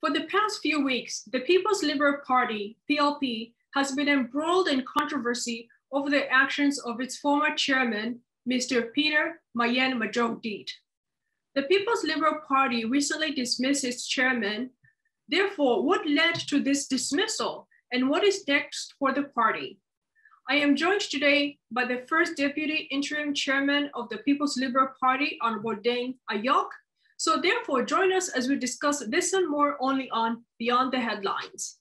For the past few weeks, the People's Liberal Party, PLP, has been embroiled in controversy over the actions of its former chairman, Mr. Peter Mayen Majongdit. The People's Liberal Party recently dismissed its chairman. Therefore, what led to this dismissal and what is next for the party? I am joined today by the First Deputy Interim Chairman of the People's Liberal Party, Honorable Deng Ayok. So therefore, join us as we discuss this and more only on Beyond the Headlines.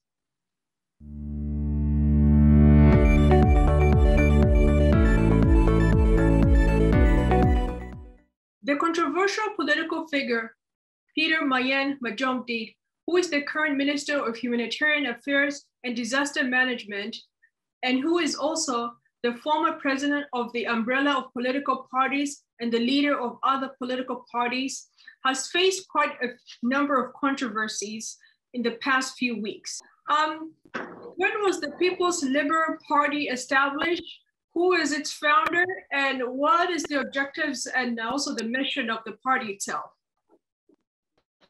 The controversial political figure, Peter Mayen Majongdit, who is the current Minister of Humanitarian Affairs and Disaster Management, and who is also the former president of the umbrella of political parties and the leader of other political parties, has faced quite a number of controversies in the past few weeks. When was the People's Liberal Party established? Who is its founder? And what is the objectives and also the mission of the party itself?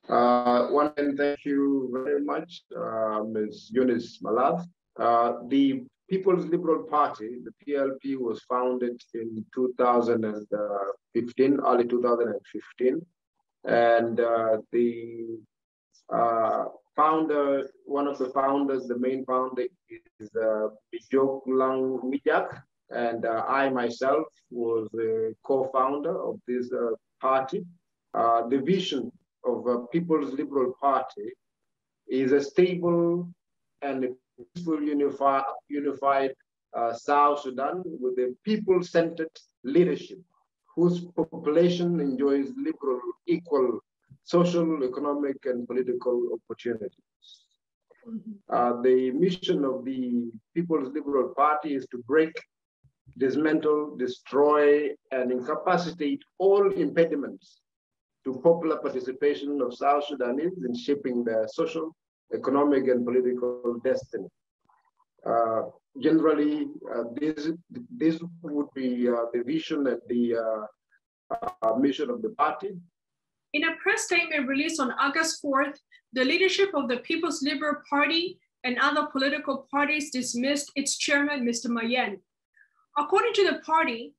And thank you very much, Ms. Eunice Malath. The People's Liberal Party, the PLP, was founded in 2015, early 2015. And the founder, one of the founders, the main founder is Mijok, and I myself was a co-founder of this party. The vision of a People's Liberal Party is a stable and peaceful unified South Sudan with a people-centered leadership whose population enjoys liberal, equal social, economic, and political opportunities. The mission of the People's Liberal Party is to break, dismantle, destroy, and incapacitate all impediments to popular participation of South Sudanese in shaping their social, economic, and political destiny. Generally, this would be the vision and the mission of the party. In a press statement released on August 4th, the leadership of the People's Liberal Party and other political parties dismissed its chairman, Mr. Mayen. According to the party,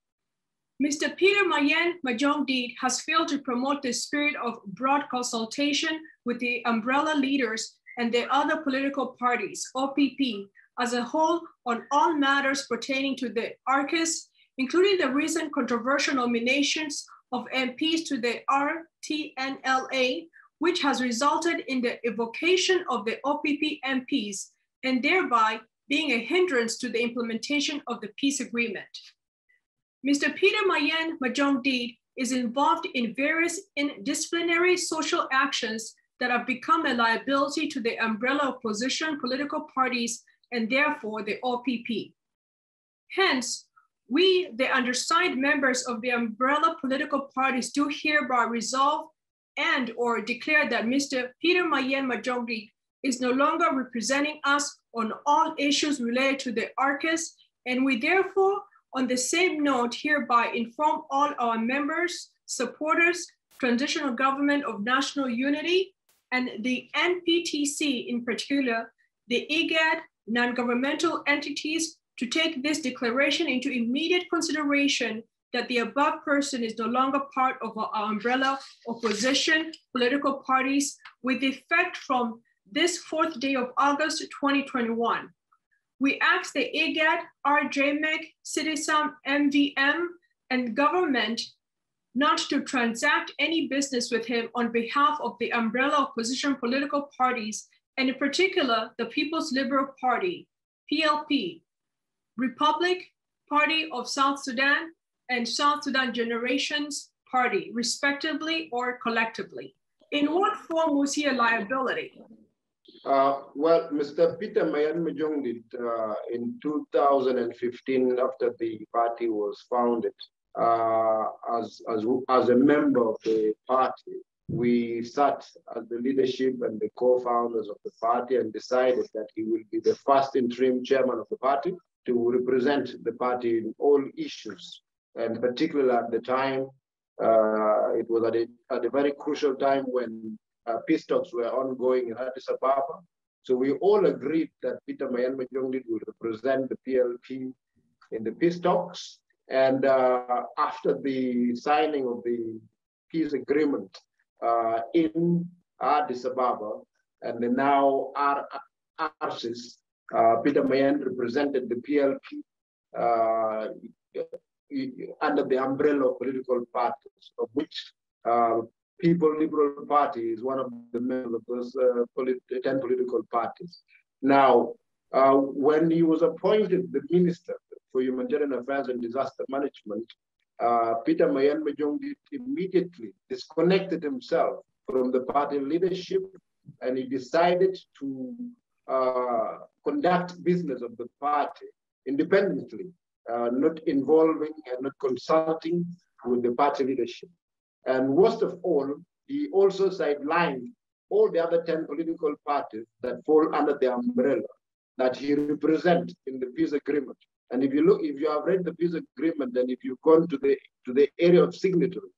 Mr. Peter Mayen Majongdit has failed to promote the spirit of broad consultation with the umbrella leaders and the other political parties, OPP, as a whole on all matters pertaining to the ARCIS, including the recent controversial nominations of MPs to the RTNLA, which has resulted in the evocation of the OPP MPs and thereby being a hindrance to the implementation of the peace agreement. Mr. Peter Mayen Majongdit is involved in various disciplinary social actions that have become a liability to the umbrella opposition political parties and therefore the OPP. Hence, we, the undersigned members of the umbrella political parties, do hereby resolve and or declare that Mr. Peter Mayen Majongdit is no longer representing us on all issues related to the ARCIS, and we therefore, on the same note, hereby inform all our members, supporters, transitional government of national unity, and the NPTC in particular, the IGAD, non-governmental entities, to take this declaration into immediate consideration that the above person is no longer part of our umbrella opposition political parties with effect from this 4th day of August 2021. We ask the IGAD, RJMEC, Citizen, MVM, and government not to transact any business with him on behalf of the umbrella opposition political parties, and in particular, the People's Liberal Party, PLP, Republic Party of South Sudan, and South Sudan Generations Party, respectively or collectively. In what form was he a liability? Well, Mr. Peter Mayen Majongdit, in 2015, after the party was founded, as a member of the party, we sat as the leadership and the co-founders of the party and decided that he will be the first interim chairman of the party to represent the party in all issues. And particularly at the time, it was at a very crucial time when peace talks were ongoing in Addis Ababa. So we all agreed that Peter Mayen Majongdit will represent the PLP in the peace talks. And after the signing of the peace agreement in Addis Ababa, and now RCs, Peter Mayen represented the PLP under the umbrella of political parties, of which People Liberal Party is one of the members of those 10 political parties. Now, when he was appointed the Minister for Humanitarian Affairs and Disaster Management, Peter Mayen Majongdit immediately disconnected himself from the party leadership, and he decided to conduct business of the party independently, not involving and not consulting with the party leadership. And worst of all, he also sidelined all the other 10 political parties that fall under the umbrella that he represents in the peace agreement. And if you have read the peace agreement, and if you've gone to the area of signatories,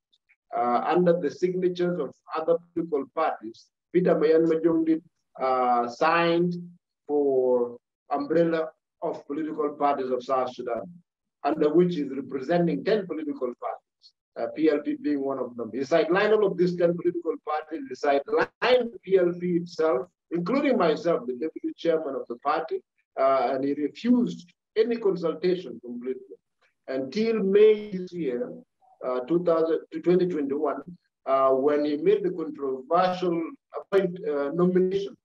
under the signatures of other political parties, Peter Mayen Majongdit signed for umbrella of political parties of South Sudan, under which is representing 10 political parties. PLP being one of them. He sidelined all of these 10 political parties. He sidelined PLP itself, including myself, the deputy chairman of the party, and he refused any consultation completely. Until May this year, 2021, when he made the controversial nomination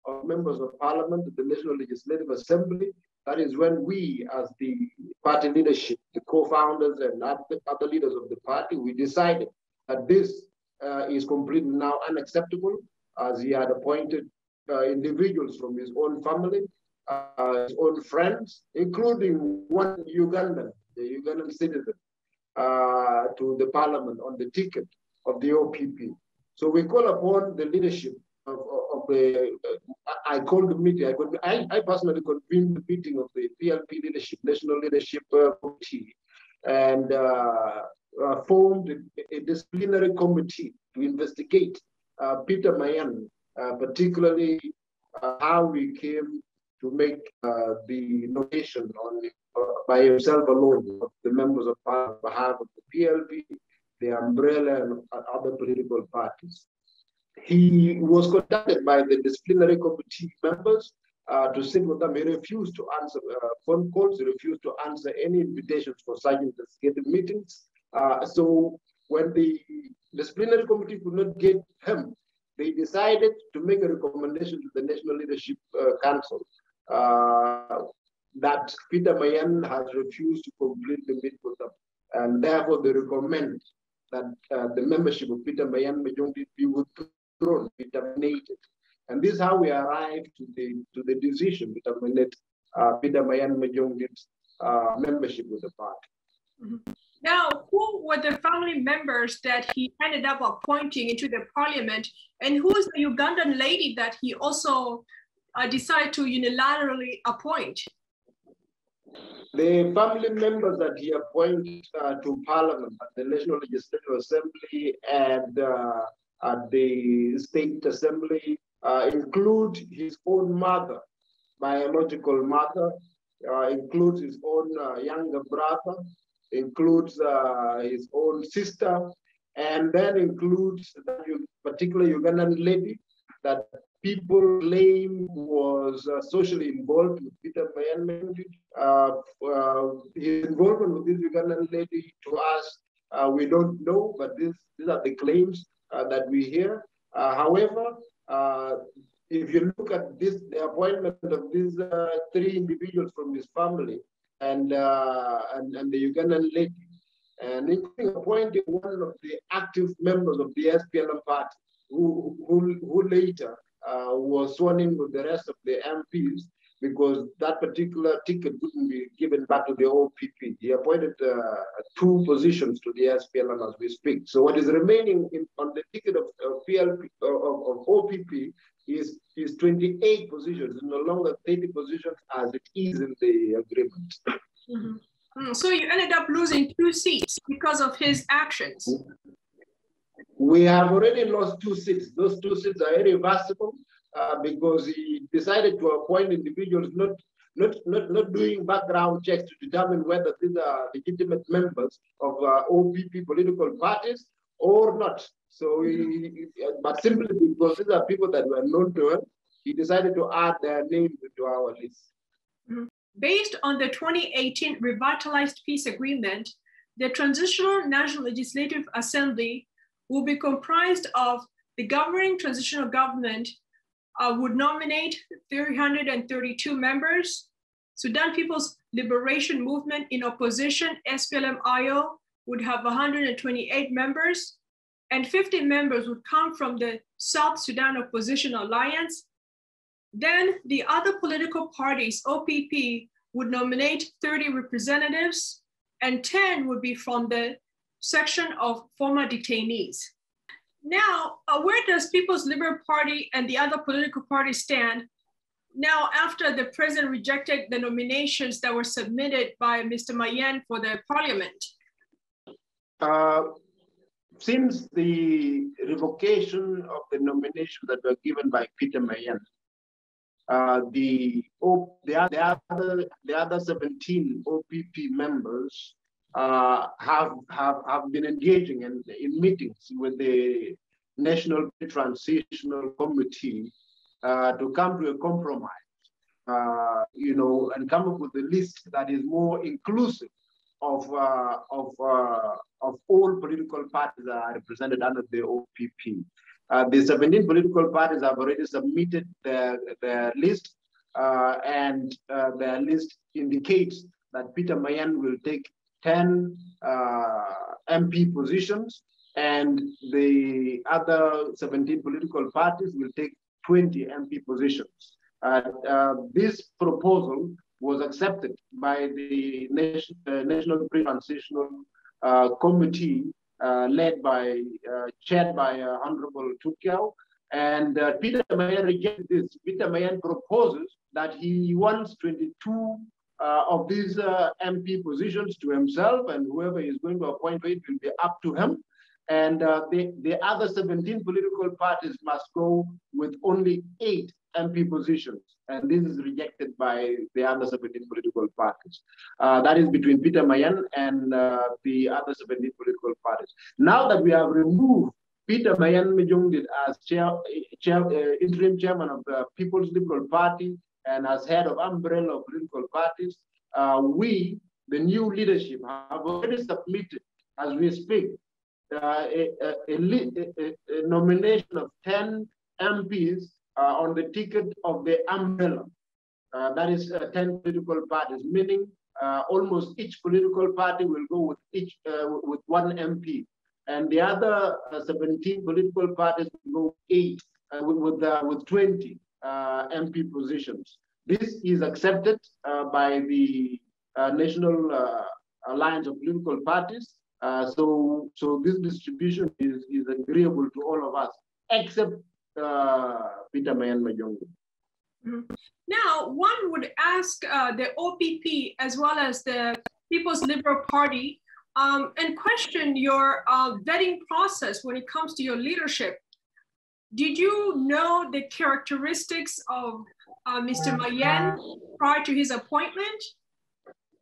of members of parliament to the National Legislative Assembly. That is when we, as the party leadership, the co-founders and other leaders of the party, we decided that this is completely now unacceptable, as he had appointed individuals from his own family, his own friends, including one Ugandan, the Ugandan citizen, to the parliament on the ticket of the OPP. So we call upon the leadership of the, I called the meeting, I personally convened the meeting of the PLP leadership, National Leadership Committee, and formed a disciplinary committee to investigate Peter Mayen, particularly how he came to make the nomination by himself alone of the members of parliament on behalf of the PLP, the umbrella, and other political parties. He was contacted by the disciplinary committee members to sit with them. He refused to answer phone calls. He refused to answer any invitations for such investigative meetings. So when the disciplinary committee could not get him, they decided to make a recommendation to the National Leadership Council that Peter Mayen has refused to completely meet with them. And therefore, they recommend that the membership of Peter Mayen Majongdit be withdrawn, be terminated. And this is how we arrived to the decision to terminate Peter Mayen Majongdit's membership with the party. Mm-hmm. Now, who were the family members that he ended up appointing into the parliament, and who is the Ugandan lady that he also decided to unilaterally appoint? The family members that he appointed to parliament, at the National Legislative Assembly and at the State Assembly include his own mother, biological mother, includes his own younger brother, includes his own sister, and then includes that particular Ugandan lady that people claim was socially involved with Peter Mayen Majongdit. His involvement with this Ugandan lady, to us, we don't know, but these are the claims that we hear. However, if you look at the appointment of these three individuals from his family and the Ugandan lady, and including appointing one of the active members of the SPLM party, who later was sworn in with the rest of the MPs because that particular ticket couldn't be given back to the OPP. He appointed two positions to the SPLM as we speak. So what is remaining on the ticket of PLP of OPP is 28 positions, no longer 30 positions as it is in the agreement. Mm-hmm. So you ended up losing 2 seats because of his actions. We have already lost 2 seats. Those 2 seats are irreversible because he decided to appoint individuals not doing background checks to determine whether these are legitimate members of OPP political parties or not. So, but simply because these are people that were known to him, he decided to add their names to our list. Based on the 2018 Revitalized Peace Agreement, the Transitional National Legislative Assembly will be comprised of the governing transitional government would nominate 332 members. Sudan People's Liberation Movement in opposition, SPLM-IO, would have 128 members, and 50 members would come from the South Sudan Opposition Alliance. Then the other political parties, OPP, would nominate 30 representatives, and 10 would be from the section of former detainees. Now, where does People's Liberal Party and the other political parties stand now after the president rejected the nominations that were submitted by Mr. Mayen for the parliament? Since the revocation of the nominations that were given by Peter Mayen, the other 17 OPP members have been engaging in meetings with the National Transitional Committee to come to a compromise, and come up with a list that is more inclusive of all political parties that are represented under the OPP. The 17 political parties have already submitted their list, and their list indicates that Peter Mayen will take 10 MP positions, and the other 17 political parties will take 20 MP positions. This proposal was accepted by the National Pre-Transitional Committee, chaired by Honorable Tukiao, and Peter Mayen rejected this. Peter Mayen proposes that he wants 22 of these MP positions to himself, and whoever is going to appoint it will be up to him. And the other 17 political parties must go with only 8 MP positions. And this is rejected by the other 17 political parties. That is between Peter Mayen and the other 17 political parties. Now that we have removed Peter Mayen Majongdit as interim chairman of the People's Liberal Party and as head of umbrella of political parties, we, the new leadership, have already submitted, as we speak, a nomination of 10 MPs on the ticket of the umbrella. That is 10 political parties, meaning almost each political party will go with 1 MP. And the other 17 political parties will go with 20 MP positions. This is accepted by the National Alliance of Political Parties. So this distribution is agreeable to all of us, except Peter Mayen Majongdit. Now, one would ask the OPP as well as the People's Liberal Party and question your vetting process when it comes to your leadership. Did you know the characteristics of Mr. Mayen prior to his appointment?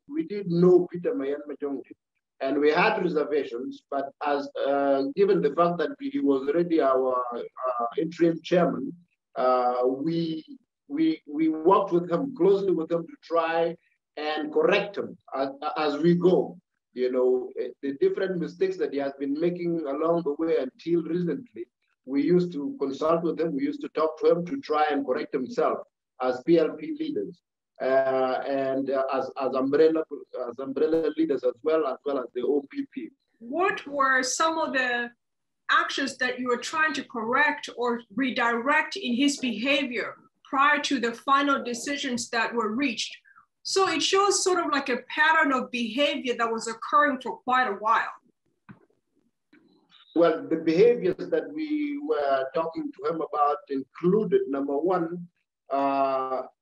We did know Peter Mayen Majongdit, and we had reservations, but as given the fact that he was already our interim chairman, we worked with him, closely with him, to try and correct him as we go. You know, the different mistakes that he has been making along the way until recently, we used to consult with him, we used to talk to him to try and correct himself as PLP leaders. And as umbrella leaders as well as the OPP. What were some of the actions that you were trying to correct or redirect in his behavior prior to the final decisions that were reached? So it shows sort of like a pattern of behavior that was occurring for quite a while. Well, the behaviors that we were talking to him about included, number one,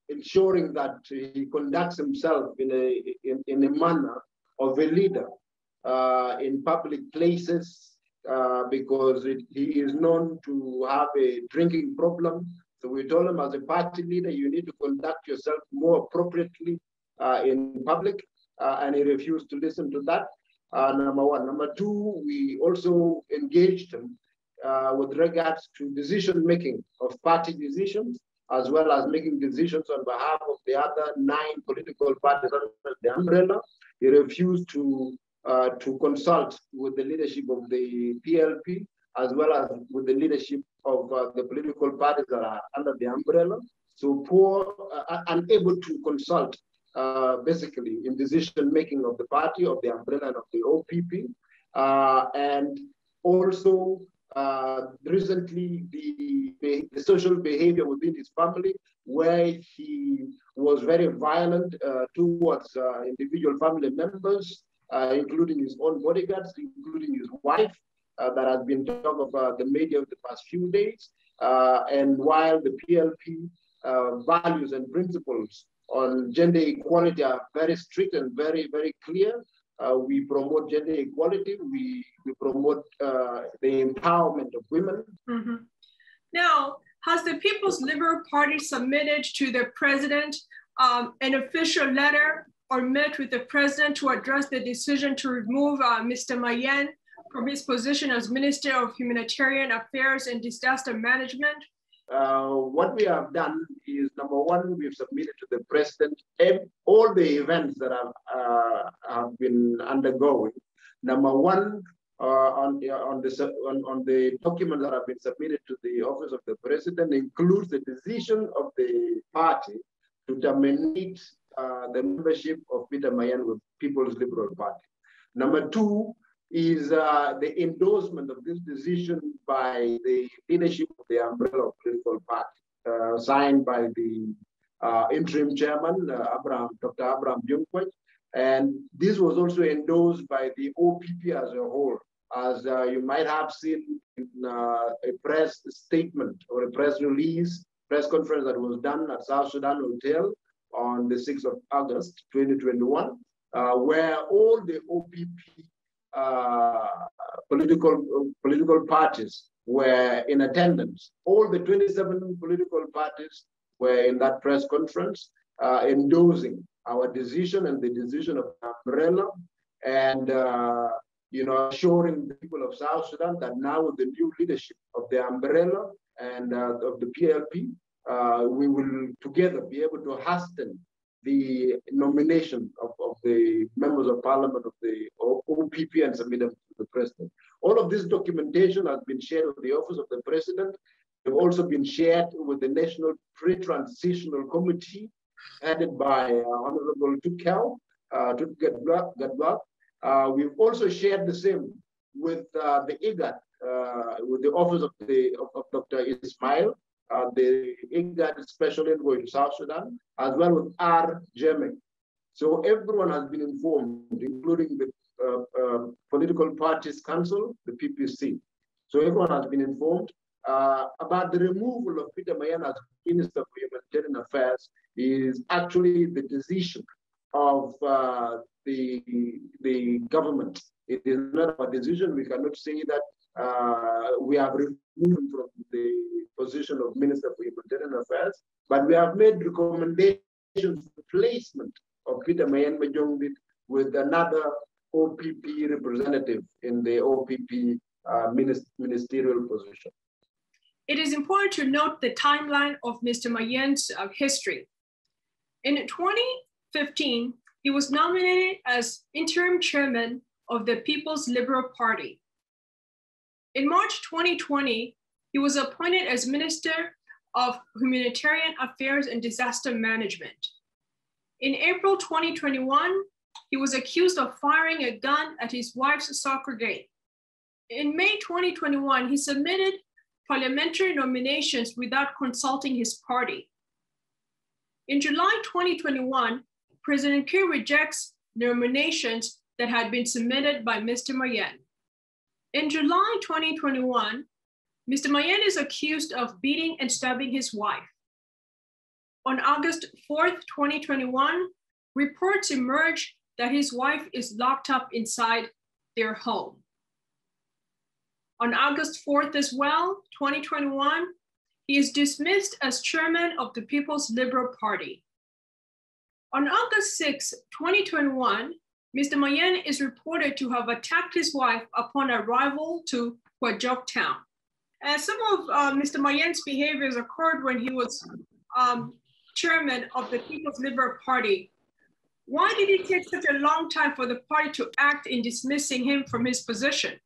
ensuring that he conducts himself in a manner of a leader in public places, because he is known to have a drinking problem. So we told him, as a party leader, you need to conduct yourself more appropriately in public, and he refused to listen to that. Number one. Number two, we also engaged him with regards to decision-making of party decisions, as well as making decisions on behalf of the other 9 political parties under the umbrella. He refused to consult with the leadership of the PLP, as well as with the leadership of the political parties that are under the umbrella. So unable to consult basically in decision-making of the party, of the umbrella, and of the OPP. And also recently the social behavior within his family, where he was very violent towards individual family members, including his own bodyguards, including his wife, that has been talk of the media of the past few days. And while the PLP values and principles on gender equality are very strict and very, very clear, we promote gender equality. We promote the empowerment of women. Mm-hmm. Now, has the People's Liberal Party submitted to the president an official letter or met with the president to address the decision to remove Mr. Mayen from his position as Minister of Humanitarian Affairs and Disaster Management? What we have done is, number one, we've submitted to the president all the events that have been undergoing. Number one, on the documents that have been submitted to the office of the president includes the decision of the party to terminate the membership of Peter Mayen with People's Liberal Party. Number two is the endorsement of this decision by the leadership of the umbrella political party, signed by the interim chairman, Dr. Abraham Jungkwat. And this was also endorsed by the OPP as a whole, as you might have seen in a press statement or a press release, press conference that was done at South Sudan Hotel on the 6th of August, 2021, where all the OPP political parties were in attendance. All the 27 political parties were in that press conference, endorsing our decision and the decision of the umbrella, and assuring the people of South Sudan that now with the new leadership of the umbrella and of the PLP, we will together be able to hasten the nomination of the members of parliament of the OPP and submit them to the president. All of this documentation has been shared with the office of the president. They've also been shared with the National Pre-Transitional Committee, headed by Honorable Tutkal. We've also shared the same with the IGAD, with the office of Dr. Ismail, the IGAD Special Envoy to South Sudan, as well with our German. So everyone has been informed, including the Political Parties Council, the PPC. So everyone has been informed about the removal of Peter Mayen as Minister for Humanitarian Affairs is actually the decision of the government. It is not a decision. We cannot say that we have removed him from the position of Minister for Humanitarian Affairs, but we have made recommendations for placement of Peter Mayen Majongdit with another OPP representative in the OPP ministerial position. It is important to note the timeline of Mr. Mayen's history. In 2015, he was nominated as interim chairman of the People's Liberal Party. In March 2020, he was appointed as Minister of Humanitarian Affairs and Disaster Management. In April 2021, he was accused of firing a gun at his wife's soccer game. In May 2021, he submitted parliamentary nominations without consulting his party. In July 2021, President Kiir rejects nominations that had been submitted by Mr. Mayen. In July 2021, Mr. Mayen is accused of beating and stabbing his wife. On August 4th, 2021, reports emerged that his wife is locked up inside their home. On August 4th as well, 2021, he is dismissed as chairman of the People's Liberal Party. On August 6, 2021, Mr. Mayen is reported to have attacked his wife upon arrival to Huajok town. Some of Mr. Mayen's behaviors occurred when he was chairman of the People's Liberal Party. Why did it take such a long time for the party to act in dismissing him from his position?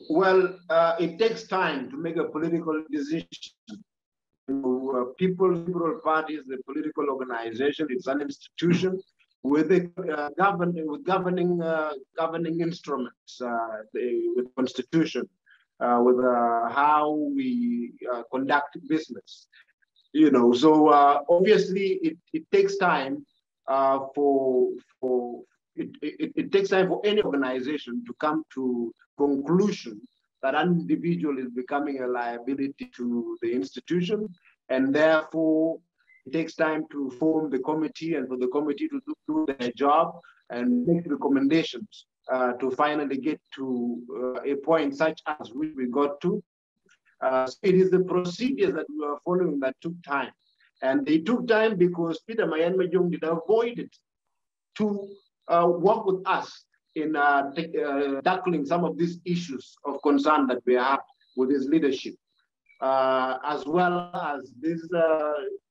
Well, it takes time to make a political decision. People's Liberal Party is a political organization. It's an institution with governing instruments, with constitution, with how we conduct business. So obviously it takes time it takes time for any organization to come to conclusion that an individual is becoming a liability to the institution, and therefore it takes time to form the committee and for the committee to do their job and make recommendations to finally get to a point such as we got to. So it is the procedures that we were following that took time. And they took time because Peter Mayen Majongdit avoided to work with us in tackling some of these issues of concern that we have with his leadership, as well as these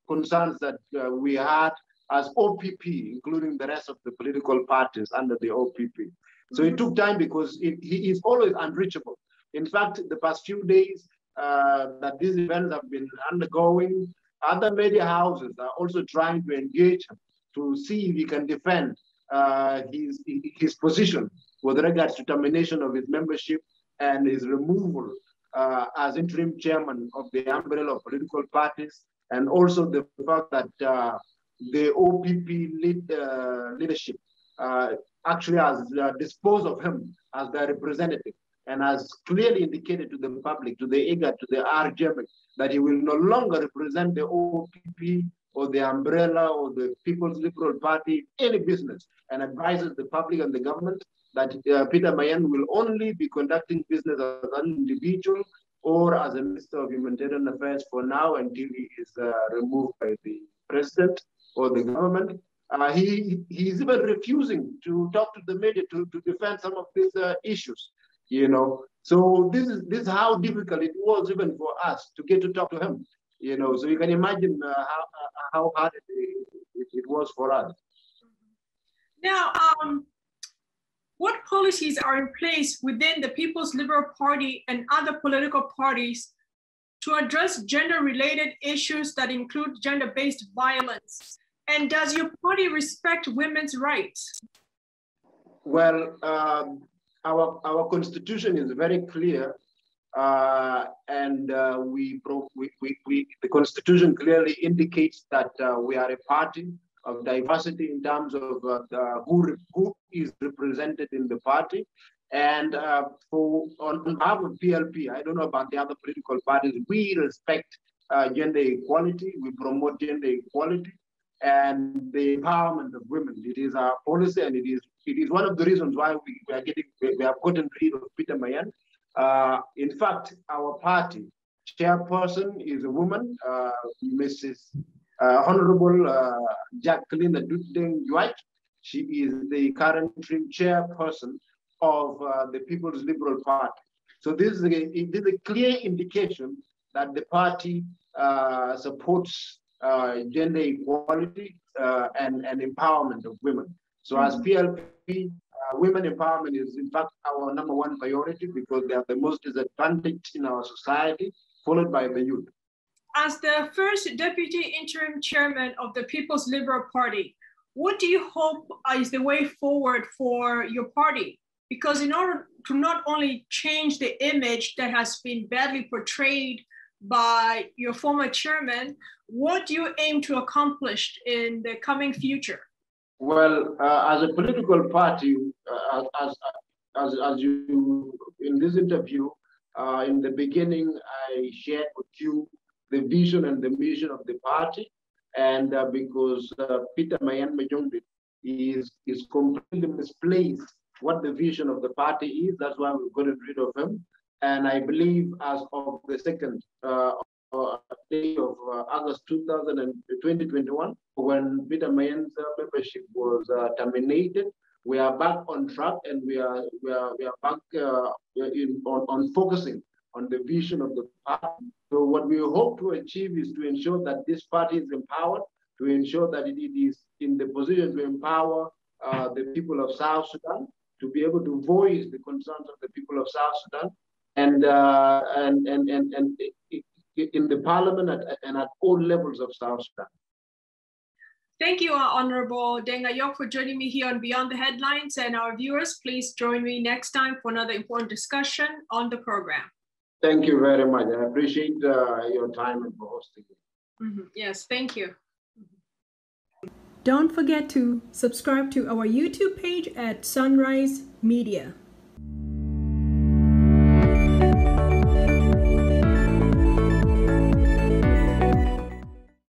concerns that we had as OPP, including the rest of the political parties under the OPP. So it took time because he is always unreachable. In fact, the past few days that these events have been undergoing, other media houses are also trying to engage him to see if he can defend his position with regards to termination of his membership and his removal as interim chairman of the umbrella of political parties, and also the fact that the OPP leadership actually has disposed of him as their representative and has clearly indicated to the public, to the IGAD, to the RGM, that he will no longer represent the OPP or the umbrella or the People's Liberal Party, any business, and advises the public and the government that Peter Mayen will only be conducting business as an individual or as a Minister of Humanitarian Affairs for now until he is removed by the president or the government. He is even refusing to talk to the media to defend some of these issues. So this is how difficult it was even for us to get to talk to him. So you can imagine how hard it was for us. Now, what policies are in place within the People's Liberal Party and other political parties to address gender-related issues that include gender-based violence? And does your party respect women's rights? Well, our constitution is very clear, and the constitution clearly indicates that we are a party of diversity in terms of who is represented in the party. And on behalf of PLP, I don't know about the other political parties, we respect gender equality, we promote gender equality and the empowerment of women. It is our policy, and it is one of the reasons why we have gotten rid of Peter Mayen. In fact, our party chairperson is a woman, Mrs. Honorable Jacqueline Deng Ayok. She is the current interim chairperson of the People's Liberal Party. So this is a clear indication that the party supports gender equality and empowerment of women. So as PLP, women empowerment is in fact our #1 priority because they are the most disadvantaged in our society, followed by the youth. As the first deputy interim chairman of the People's Liberal Party, what do you hope is the way forward for your party? Because in order to not only change the image that has been badly portrayed by your former chairman, what do you aim to accomplish in the coming future? Well, as a political party, as you in this interview, in the beginning, I shared with you the vision and the mission of the party, and because Peter Mayen Majongdit is completely misplaced what the vision of the party is. That's why we've gotten rid of him. And I believe as of the second day of August 2021, when Peter Mayen's membership was terminated, we are back on track, and we are back on focusing on the vision of the party. So what we hope to achieve is to ensure that this party is empowered, to ensure that it is in the position to empower the people of South Sudan, to be able to voice the concerns of the people of South Sudan, and in the parliament and at all levels of South Sudan. Thank you, Honorable Deng Ayok, for joining me here on Beyond the Headlines. And our viewers, please join me next time for another important discussion on the program. Thank you very much. I appreciate your time and for hosting me. Yes, thank you. Don't forget to subscribe to our YouTube page at Sunrise Media.